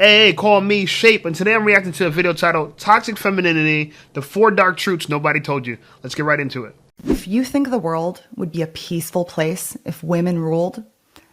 Hey, call me Shape, and today I'm reacting to a video titled Toxic Femininity, the 4 Dark Truths Nobody Told You. Let's get right into it. If you think the world would be a peaceful place if women ruled,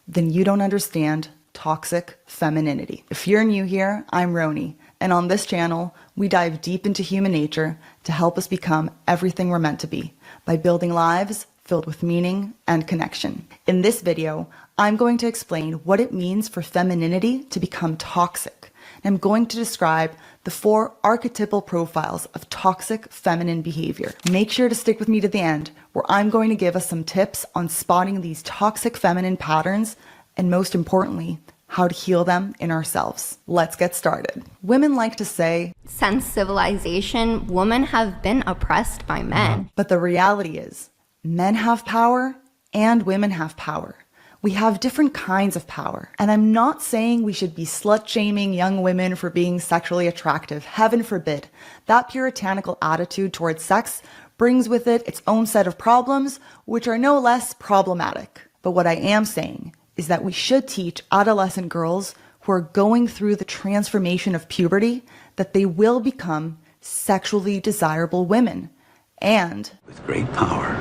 then you don't understand toxic femininity. If you're new here, I'm Roni, and on this channel, we dive deep into human nature to help us become everything we're meant to be by building lives filled with meaning and connection. In this video, I'm going to explain what it means for femininity to become toxic. And I'm going to describe the 4 archetypal profiles of toxic feminine behavior. Make sure to stick with me to the end, where I'm going to give us some tips on spotting these toxic feminine patterns, and most importantly, how to heal them in ourselves. Let's get started. Women like to say, since civilization, women have been oppressed by men. But the reality is, men have power and women have power. We have different kinds of power. And I'm not saying we should be slut-shaming young women for being sexually attractive. Heaven forbid. That puritanical attitude towards sex brings with it its own set of problems, which are no less problematic. But what I am saying is that we should teach adolescent girls who are going through the transformation of puberty that they will become sexually desirable women. And with great power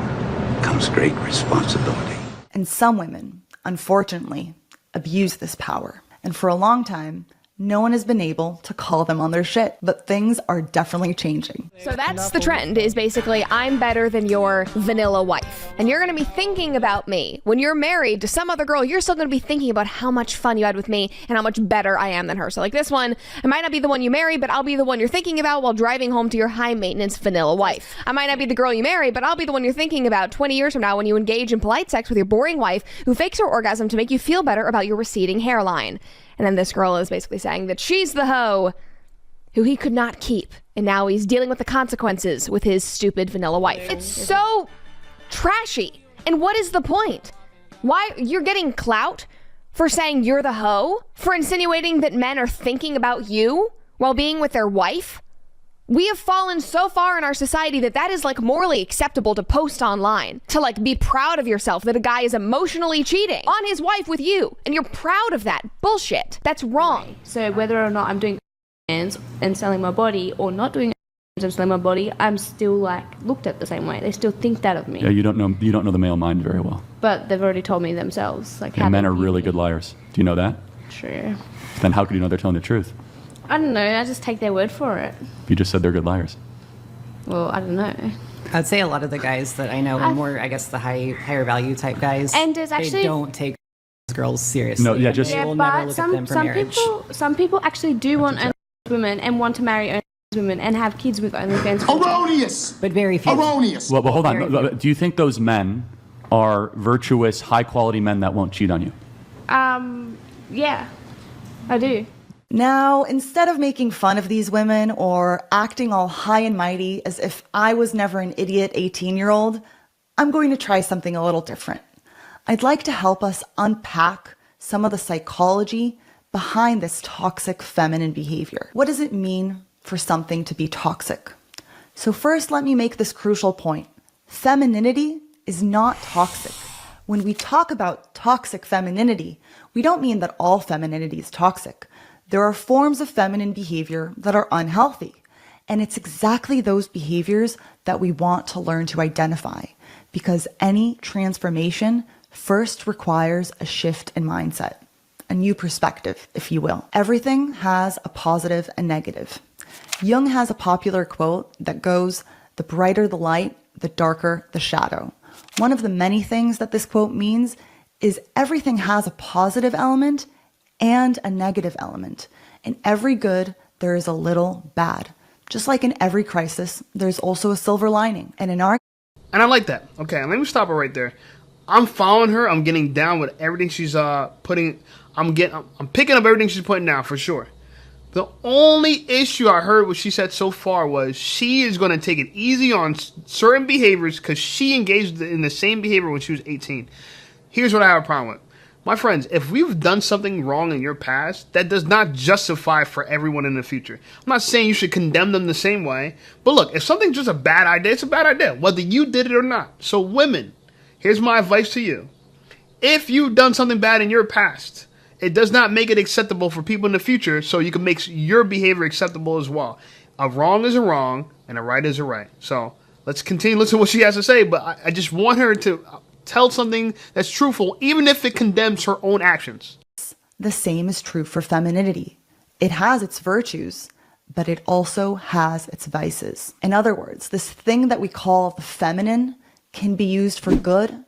comes great responsibility. And some women, unfortunately, abuse this power. And for a long time, no one has been able to call them on their shit, but things are definitely changing. So that's the trend, is basically I'm better than your vanilla wife. And you're gonna be thinking about me. When you're married to some other girl, you're still gonna be thinking about how much fun you had with me and how much better I am than her. So like this one, I might not be the one you marry, but I'll be the one you're thinking about while driving home to your high maintenance vanilla wife. I might not be the girl you marry, but I'll be the one you're thinking about 20 years from now when you engage in polite sex with your boring wife who fakes her orgasm to make you feel better about your receding hairline. And then this girl is basically saying that she's the hoe who he could not keep. And now he's dealing with the consequences with his stupid vanilla wife. It's so trashy. And what is the point? Why you're getting clout for saying you're the hoe? For insinuating that men are thinking about you while being with their wife? We have fallen so far in our society that that is like morally acceptable to post online. To like be proud of yourself that a guy is emotionally cheating on his wife with you. And you're proud of that. Bullshit. That's wrong. So whether or not I'm doing hands and selling my body or not doing and selling my body, I'm still like looked at the same way. They still think that of me. Yeah, you don't know the male mind very well. But they've already told me themselves. Like, and men are really good liars. Do you know that? True. Then how could you know they're telling the truth? I don't know, I just take their word for it. You just said they're good liars. Well, I don't know. I'd say a lot of the guys that I know are more, I guess, the higher value type guys. And there's actually, they don't take girls seriously. No, yeah, just they will never look at them for marriage. Some people actually do want OnlyFans women and want to marry OnlyFans women and have kids with OnlyFans women. Erroneous! But very few. Erroneous! Well, hold on. Do you think those men are virtuous, high-quality men that won't cheat on you? Yeah, I do. now, instead of making fun of these women or acting all high and mighty as if I was never an idiot 18-year-old, I'm going to try something a little different. I'd like to help us unpack some of the psychology behind this toxic feminine behavior. What does it mean for something to be toxic? So first, let me make this crucial point. Femininity is not toxic. When we talk about toxic femininity, we don't mean that all femininity is toxic. There are forms of feminine behavior that are unhealthy. And it's exactly those behaviors that we want to learn to identify, because any transformation first requires a shift in mindset, a new perspective, if you will. Everything has a positive and negative. Jung has a popular quote that goes, "The brighter the light, the darker the shadow." One of the many things that this quote means is everything has a positive element and a negative element. In every good, there is a little bad. Just like in every crisis, there's also a silver lining. And in our... And I like that. Okay, let me stop her right there. I'm following her. I'm getting down with everything she's putting. I'm picking up everything she's putting down for sure. The only issue I heard what she said so far was she is going to take it easy on certain behaviors because she engaged in the same behavior when she was 18. Here's what I have a problem with. My friends, if we've done something wrong in your past, that does not justify for everyone in the future. I'm not saying you should condemn them the same way. But look, if something's just a bad idea, it's a bad idea, whether you did it or not. So women, here's my advice to you. If you've done something bad in your past, It does not make it acceptable for people in the future, so you can make your behavior acceptable as well. A wrong is a wrong, and a right is a right. So let's continue to listen to what she has to say, but I just want her to tell something that's truthful, even if it condemns her own actions. The same is true for femininity. It has its virtues, but it also has its vices. In other words, this thing that we call the feminine can be used for good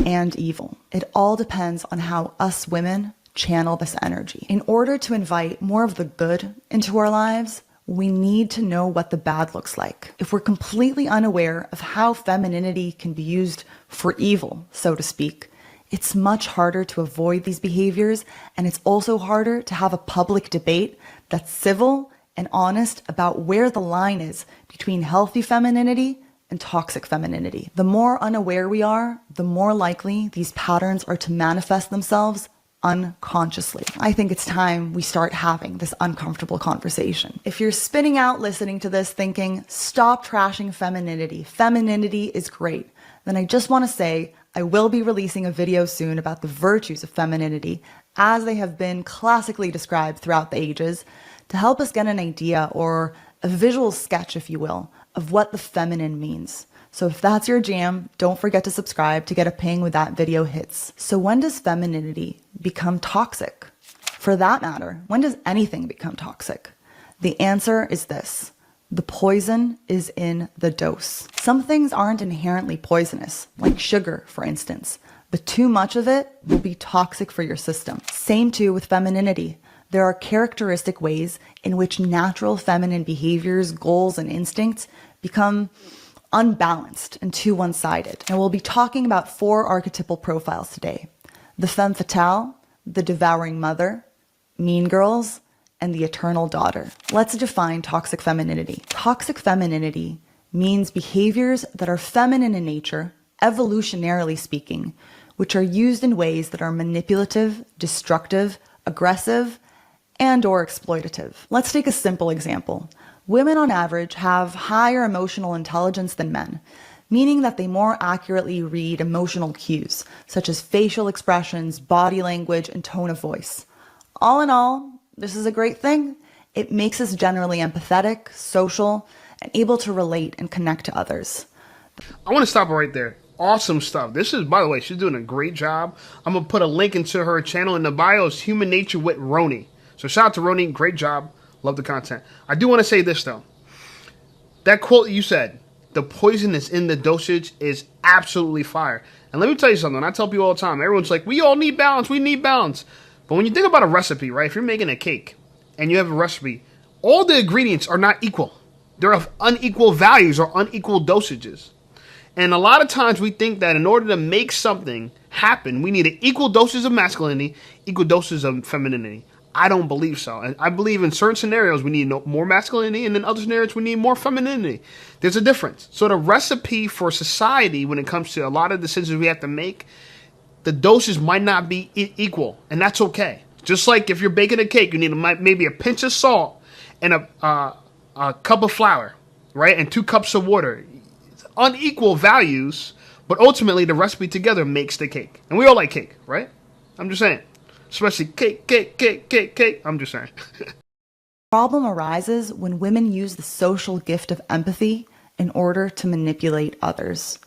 and evil. It all depends on how us women channel this energy. In order to invite more of the good into our lives, we need to know what the bad looks like. If we're completely unaware of how femininity can be used for evil, so to speak, it's much harder to avoid these behaviors, and it's also harder to have a public debate that's civil and honest about where the line is between healthy femininity and toxic femininity. The more unaware we are, the more likely these patterns are to manifest themselves unconsciously. I think it's time we start having this uncomfortable conversation. If you're spinning out listening to this thinking, stop trashing femininity, femininity is great, then I just want to say I will be releasing a video soon about the virtues of femininity as they have been classically described throughout the ages to help us get an idea or a visual sketch, if you will, of what the feminine means. So if that's your jam, don't forget to subscribe to get a ping when that video hits. So when does femininity become toxic? For that matter, when does anything become toxic? The answer is this. The poison is in the dose. Some things aren't inherently poisonous, like sugar, for instance, but too much of it will be toxic for your system. Same too with femininity. There are characteristic ways in which natural feminine behaviors, goals, and instincts become unbalanced and too one-sided. And we'll be talking about 4 archetypal profiles today. The femme fatale, the devouring mother, mean girls, and the eternal daughter. Let's define toxic femininity. Toxic femininity means behaviors that are feminine in nature, evolutionarily speaking, which are used in ways that are manipulative, destructive, aggressive, and or exploitative. Let's take a simple example. Women on average have higher emotional intelligence than men, meaning that they more accurately read emotional cues, such as facial expressions, body language, and tone of voice. All in all, this is a great thing. It makes us generally empathetic, social, and able to relate and connect to others. I want to stop right there. Awesome stuff. This is, by the way, she's doing a great job. I'm going to put a link into her channel in the bio. It's Human Nature with Roni. So shout out to Roni. Great job. Love the content. I do want to say this, though. That quote you said, the poison is in the dosage, is absolutely fire. And let me tell you something. I tell people all the time, everyone's like, we all need balance. We need balance. But when you think about a recipe, right, if you're making a cake and you have a recipe, all the ingredients are not equal. They're of unequal values or unequal dosages. And a lot of times we think that in order to make something happen, we need an equal doses of masculinity, equal doses of femininity. I don't believe so. And I believe in certain scenarios we need more masculinity, and in other scenarios we need more femininity. There's a difference. So the recipe for society when it comes to a lot of decisions we have to make, the doses might not be equal, and that's okay. Just like if you're baking a cake, you need maybe a pinch of salt and a cup of flour, right? And 2 cups of water. It's unequal values, but ultimately the recipe together makes the cake. And we all like cake, right? I'm just saying. Especially cake. I'm just saying. Problem arises when women use the social gift of empathy in order to manipulate others.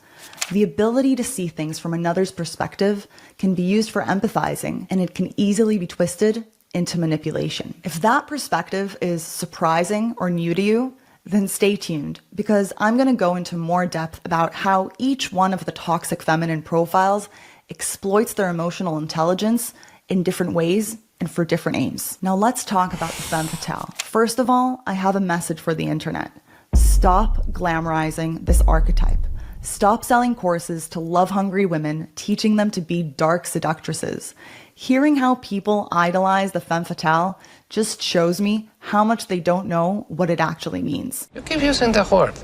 The ability to see things from another's perspective can be used for empathizing, and it can easily be twisted into manipulation. If that perspective is surprising or new to you, then stay tuned, because I'm going to go into more depth about how each one of the toxic feminine profiles exploits their emotional intelligence in different ways and for different aims. Now let's talk about the femme fatale. First of all, I have a message for the internet. Stop glamorizing this archetype. Stop selling courses to love-hungry women, teaching them to be dark seductresses. Hearing how people idolize the femme fatale just shows me how much they don't know what it actually means. You keep using the word.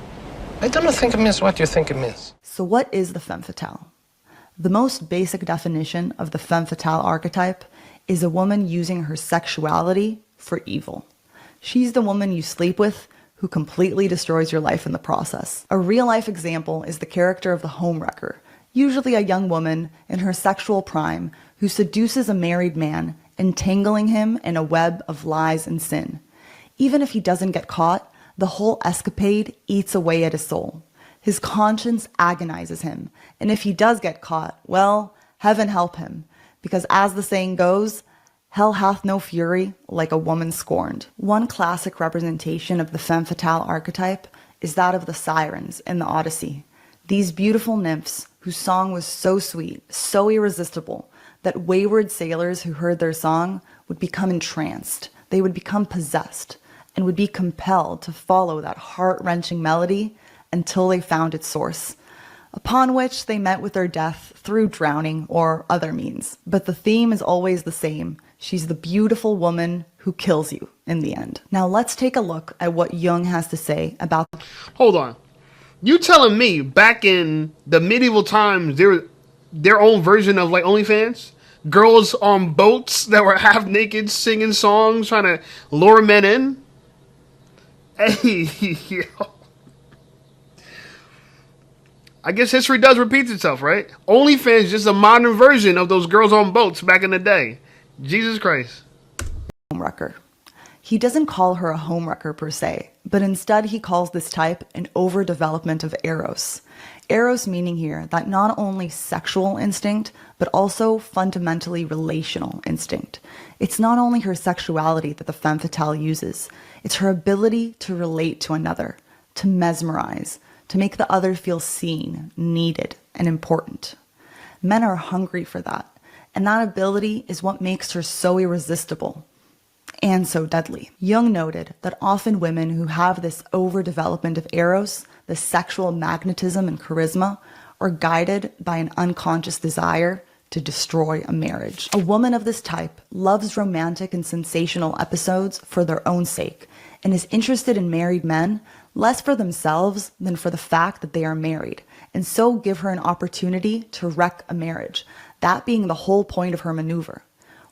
I don't think it means what you think it means. So what is the femme fatale? The most basic definition of the femme fatale archetype is a woman using her sexuality for evil. She's the woman you sleep with who completely destroys your life in the process. A real-life example is the character of the homewrecker, usually a young woman in her sexual prime who seduces a married man entangling him in a web of lies and sin. Even if he doesn't get caught, the whole escapade eats away at his soul. His conscience agonizes him, and if he does get caught, well, heaven help him, because as the saying goes, hell hath no fury like a woman scorned. One classic representation of the femme fatale archetype is that of the sirens in the Odyssey. These beautiful nymphs whose song was so sweet, so irresistible, that wayward sailors who heard their song would become entranced. They would become possessed and would be compelled to follow that heart-wrenching melody until they found its source, upon which they met with their death through drowning or other means. But the theme is always the same. She's the beautiful woman who kills you in the end. Now let's take a look at what Jung has to say about... Hold on. You telling me back in the medieval times, their own version of like OnlyFans? Girls on boats that were half naked singing songs trying to lure men in? Hey, yo. I guess history does repeat itself, right? OnlyFans is just a modern version of those girls on boats back in the day. Jesus Christ. Homewrecker. He doesn't call her a homewrecker per se, but instead he calls this type an overdevelopment of eros. Eros meaning here that not only sexual instinct, but also fundamentally relational instinct. It's not only her sexuality that the femme fatale uses, it's her ability to relate to another, to mesmerize, to make the other feel seen, needed, and important. Men are hungry for that, and that ability is what makes her so irresistible and so deadly. Jung noted that often women who have this overdevelopment of eros, the sexual magnetism and charisma, are guided by an unconscious desire to destroy a marriage. A woman of this type loves romantic and sensational episodes for their own sake and is interested in married men less for themselves than for the fact that they are married, and so give her an opportunity to wreck a marriage, that being the whole point of her maneuver.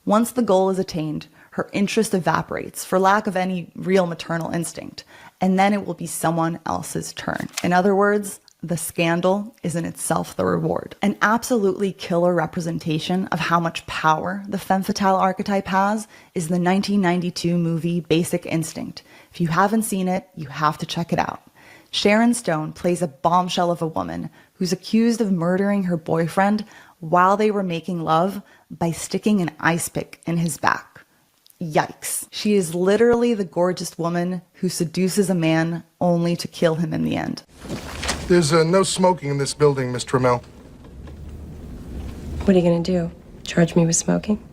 Once the goal is attained, her interest evaporates for lack of any real maternal instinct, and then it will be someone else's turn. In other words, the scandal is in itself the reward. An absolutely killer representation of how much power the femme fatale archetype has is the 1992 movie Basic Instinct. If you haven't seen it, you have to check it out. Sharon Stone plays a bombshell of a woman who's accused of murdering her boyfriend while they were making love by sticking an ice pick in his back. Yikes. She is literally the gorgeous woman who seduces a man only to kill him in the end. There's no smoking in this building, Miss Trammell. What are you going to do? Charge me with smoking?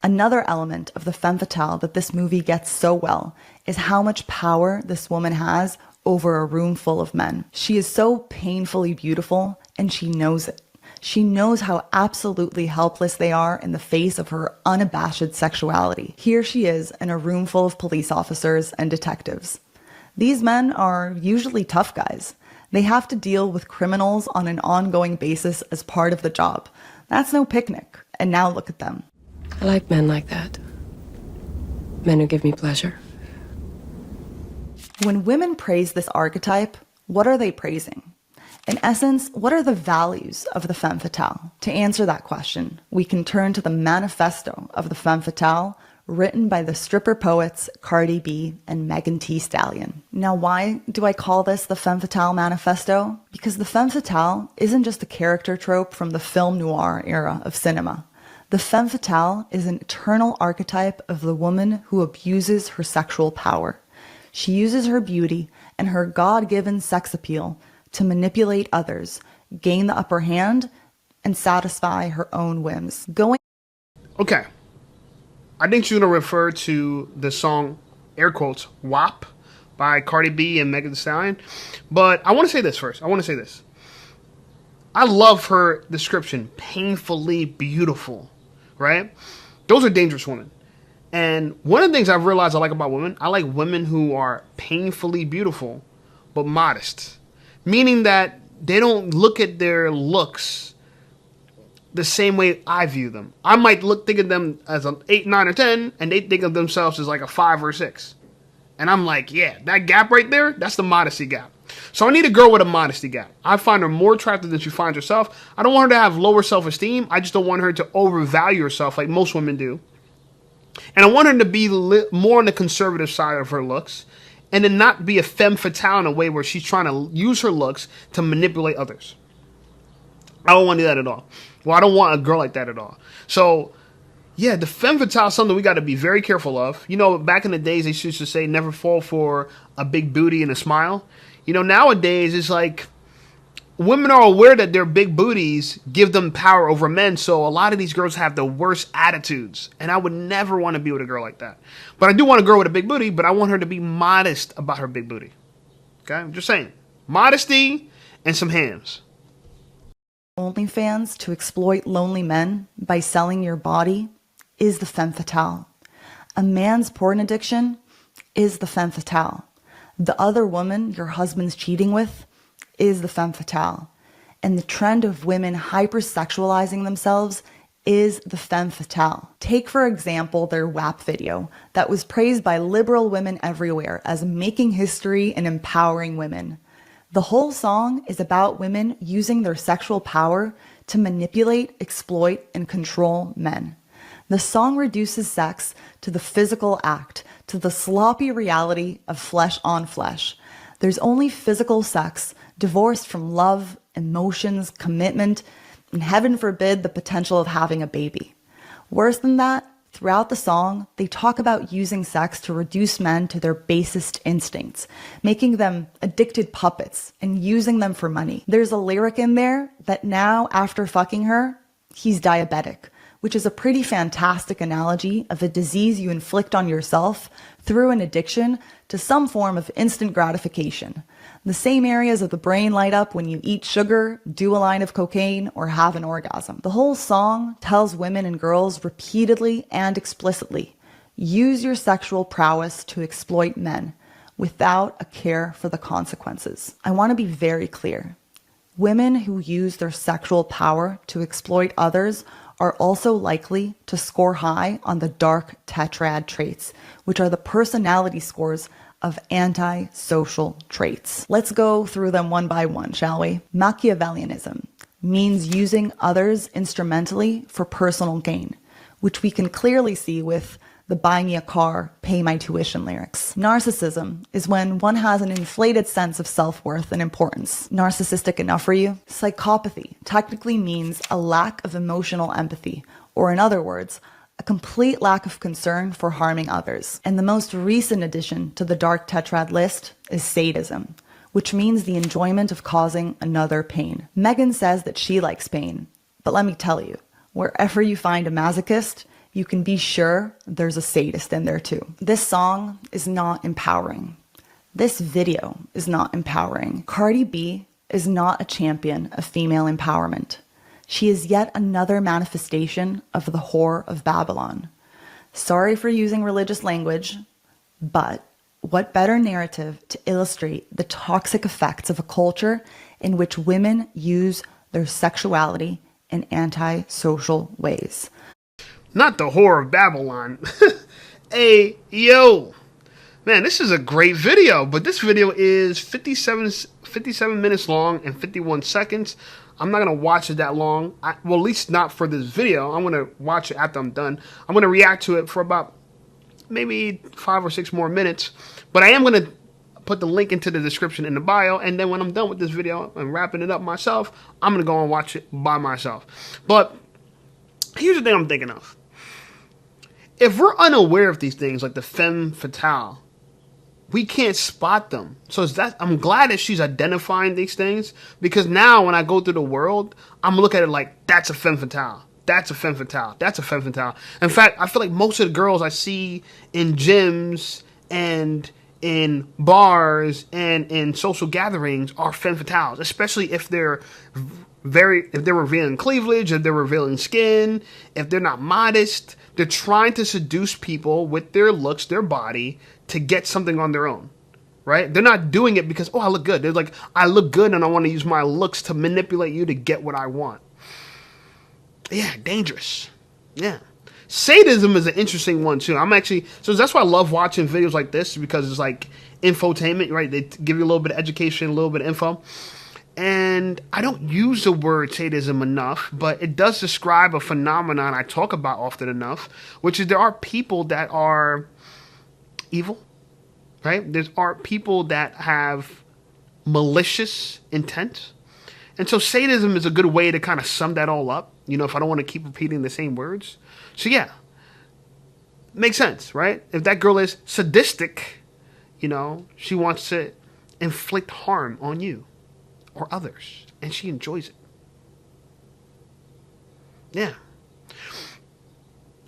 Another element of the femme fatale that this movie gets so well is how much power this woman has over a room full of men. She is so painfully beautiful, and she knows it. She knows how absolutely helpless they are in the face of her unabashed sexuality. Here she is in a room full of police officers and detectives. These men are usually tough guys. They have to deal with criminals on an ongoing basis as part of the job. That's no picnic. And now look at them. I like men like that. Men who give me pleasure. When women praise this archetype, what are they praising? In essence, what are the values of the femme fatale? To answer that question, we can turn to the manifesto of the femme fatale, written by the stripper poets Cardi B and Megan Thee Stallion. Now, why do I call this the femme fatale manifesto? Because the femme fatale isn't just a character trope from the film noir era of cinema. The femme fatale is an eternal archetype of the woman who abuses her sexual power. She uses her beauty and her God-given sex appeal to manipulate others, gain the upper hand, and satisfy her own whims. Okay. I think you're going to refer to the song, air quotes, WAP by Cardi B and Megan Thee Stallion. But I want to say this first. I love her description, painfully beautiful, right? Those are dangerous women. And one of the things I've realized I like about women, I like women who are painfully beautiful, but modest. Meaning that they don't look at their looks the same way I view them. I might think of them as an 8, 9, or 10, and they think of themselves as like a 5 or 6. And I'm like, yeah, that gap right there, that's the modesty gap. So I need a girl with a modesty gap. I find her more attractive than she finds herself. I don't want her to have lower self-esteem. I just don't want her to overvalue herself like most women do. And I want her to be more on the conservative side of her looks, and then not be a femme fatale in a way where she's trying to use her looks to manipulate others. I don't want to do that at all. Well, I don't want a girl like that at all. So, yeah, the femme fatale is something we got to be very careful of. You know, back in the days, they used to say never fall for a big booty and a smile. You know, nowadays, it's like women are aware that their big booties give them power over men, so a lot of these girls have the worst attitudes, and I would never want to be with a girl like that. But I do want a girl with a big booty, but I want her to be modest about her big booty. Okay? I'm just saying. Modesty and some hands. OnlyFans to exploit lonely men by selling your body is the femme fatale. A man's porn addiction is the femme fatale. The other woman your husband's cheating with is the femme fatale. And the trend of women hypersexualizing themselves is the femme fatale. Take, for example, their WAP video that was praised by liberal women everywhere as making history and empowering women. The whole song is about women using their sexual power to manipulate, exploit, and control men. The song reduces sex to the physical act, to the sloppy reality of flesh on flesh. There's only physical sex, divorced from love, emotions, commitment, and heaven forbid the potential of having a baby. Worse than that, throughout the song, they talk about using sex to reduce men to their basest instincts, making them addicted puppets and using them for money. There's a lyric in there that now, after fucking her, he's diabetic, which is a pretty fantastic analogy of a disease you inflict on yourself through an addiction to some form of instant gratification. The same areas of the brain light up when you eat sugar, do a line of cocaine, or have an orgasm. The whole song tells women and girls repeatedly and explicitly, use your sexual prowess to exploit men without a care for the consequences. I want to be very clear. Women who use their sexual power to exploit others are also likely to score high on the dark tetrad traits, which are the personality scores of anti-social traits. Let's go through them one by one, shall we? Machiavellianism means using others instrumentally for personal gain, which we can clearly see with the buy me a car, pay my tuition lyrics. Narcissism is when one has an inflated sense of self-worth and importance. Narcissistic enough for you? Psychopathy technically means a lack of emotional empathy, or in other words, a complete lack of concern for harming others. And the most recent addition to the dark tetrad list is sadism, which means the enjoyment of causing another pain. Megan says that she likes pain, but let me tell you, wherever you find a masochist, you can be sure there's a sadist in there too. This song is not empowering. This video is not empowering. Cardi B is not a champion of female empowerment. She is yet another manifestation of the whore of Babylon. Sorry for using religious language, but what better narrative to illustrate the toxic effects of a culture in which women use their sexuality in anti-social ways? Not the whore of Babylon. Hey, yo. Man, this is a great video, but this video is 57 minutes long and 51 seconds. I'm not going to watch it that long. Well, at least not for this video. I'm going to watch it after I'm done. I'm going to react to it for about maybe 5 or 6 more minutes. But I am going to put the link into the description in the bio. And then when I'm done with this video and wrapping it up myself, I'm going to go and watch it by myself. But here's the thing I'm thinking of. If we're unaware of these things, like the femme fatale, we can't spot them. So I'm glad that she's identifying these things, because now when I go through the world, I'm looking at it like, that's a femme fatale. That's a femme fatale. That's a femme fatale. In fact, I feel like most of the girls I see in gyms and in bars and in social gatherings are femme fatales, especially if they're revealing cleavage, if they're revealing skin, if they're not modest. They're trying to seduce people with their looks, their body, to get something on their own, right? They're not doing it because, oh, I look good. They're like, I look good and I want to use my looks to manipulate you to get what I want. Yeah, dangerous. Yeah. Sadism is an interesting one too. So that's why I love watching videos like this, because it's like infotainment, right? They give you a little bit of education, a little bit of info. And I don't use the word sadism enough, but it does describe a phenomenon I talk about often enough, which is there are people that are evil, right? There are people that have malicious intent. And so sadism is a good way to kind of sum that all up, if I don't want to keep repeating the same words. So yeah, makes sense, right? If that girl is sadistic, she wants to inflict harm on you or others, and she enjoys it. Yeah.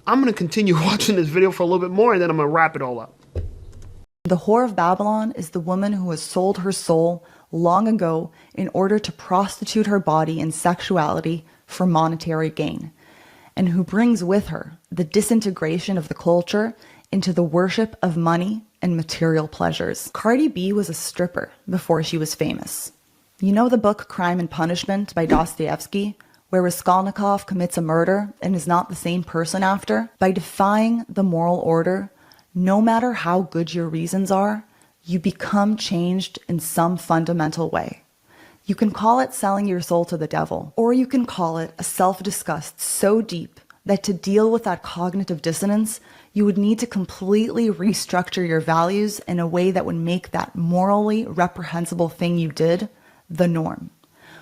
I'm going to continue watching this video for a little bit more, and then I'm going to wrap it all up. The whore of Babylon is the woman who has sold her soul long ago in order to prostitute her body and sexuality for monetary gain, and who brings with her the disintegration of the culture into the worship of money and material pleasures. Cardi B was a stripper before she was famous. You know the book Crime and Punishment by Dostoevsky, where Raskolnikov commits a murder and is not the same person after? By defying the moral order, no matter how good your reasons are, you become changed in some fundamental way. You can call it selling your soul to the devil, or you can call it a self-disgust so deep that to deal with that cognitive dissonance, you would need to completely restructure your values in a way that would make that morally reprehensible thing you did the norm,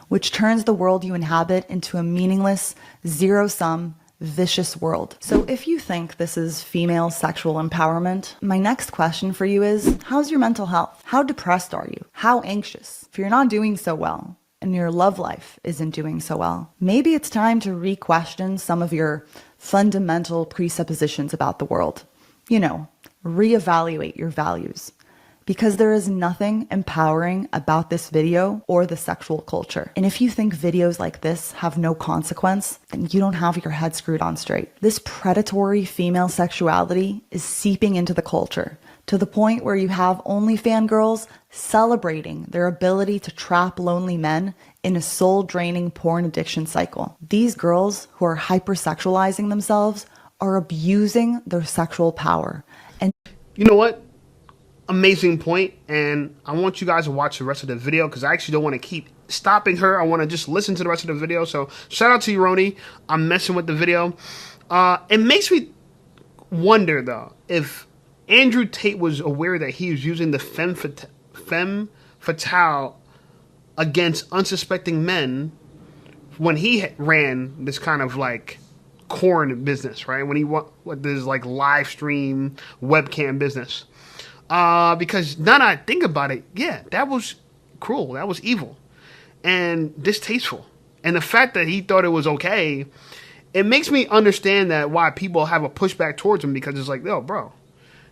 which turns the world you inhabit into a meaningless, zero-sum, vicious world. So if you think this is female sexual empowerment, my next question for you is, how's your mental health? How depressed are you? How anxious? If you're not doing so well, and your love life isn't doing so well, maybe it's time to re-question some of your fundamental presuppositions about the world. Reevaluate your values. Because there is nothing empowering about this video or the sexual culture. And if you think videos like this have no consequence, then you don't have your head screwed on straight. This predatory female sexuality is seeping into the culture to the point where you have OnlyFans girls celebrating their ability to trap lonely men in a soul-draining porn addiction cycle. These girls who are hypersexualizing themselves are abusing their sexual power. And you know what? Amazing point, and I want you guys to watch the rest of the video because I actually don't want to keep stopping her. I want to just listen to the rest of the video. So shout out to you, Roni. I'm messing with the video. It makes me wonder though if Andrew Tate was aware that he was using the femme fatale against unsuspecting men when he ran this kind of like corn business, right? When he what this like live stream webcam business. Because now that I think about it, yeah, that was cruel. That was evil and distasteful. And the fact that he thought it was okay, it makes me understand that why people have a pushback towards him, because it's like, yo, bro,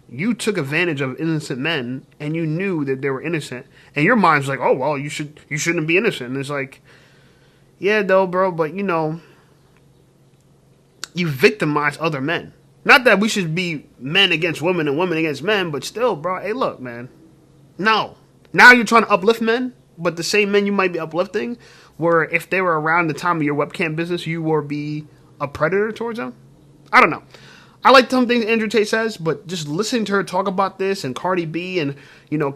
you took advantage of innocent men and you knew that they were innocent. And your mind's like, oh, well, you shouldn't be innocent. And it's like, yeah, though, bro, but you victimize other men. Not that we should be men against women and women against men, but still, bro, hey, look, man. No. Now you're trying to uplift men, but the same men you might be uplifting, where if they were around the time of your webcam business, you would be a predator towards them? I don't know. I like some things Andrew Tate says, but just listening to her talk about this and Cardi B and,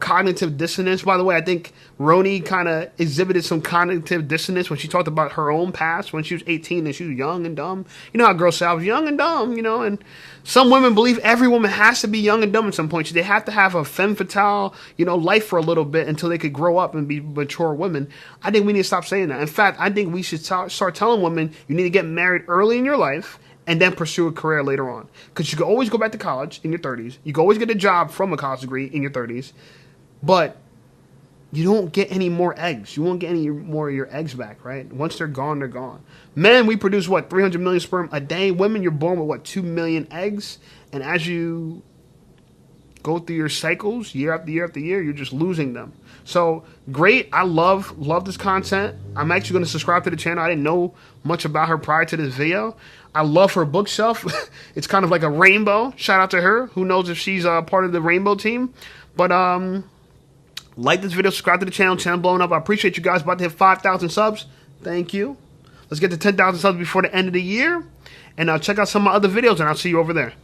cognitive dissonance. By the way, I think Roni kind of exhibited some cognitive dissonance when she talked about her own past when she was 18 and she was young and dumb. You know how girls say I was young and dumb, and some women believe every woman has to be young and dumb at some point. So they have to have a femme fatale, life for a little bit until they could grow up and be mature women. I think we need to stop saying that. In fact, I think we should start telling women you need to get married early in your life and then pursue a career later on. Because you can always go back to college in your 30s. You can always get a job from a college degree in your 30s. But you don't get any more eggs. You won't get any more of your eggs back, right? Once they're gone, they're gone. Men, we produce, 300 million sperm a day? Women, you're born with, 2 million eggs? And as you go through your cycles, year after year after year, you're just losing them. So, great. I love this content. I'm actually going to subscribe to the channel. I didn't know much about her prior to this video. I love her bookshelf. It's kind of like a rainbow. Shout out to her. Who knows if she's part of the rainbow team. But like this video, subscribe to the channel. Channel blowing up. I appreciate you guys. About to hit 5,000 subs. Thank you. Let's get to 10,000 subs before the end of the year. And check out some of my other videos, and I'll see you over there.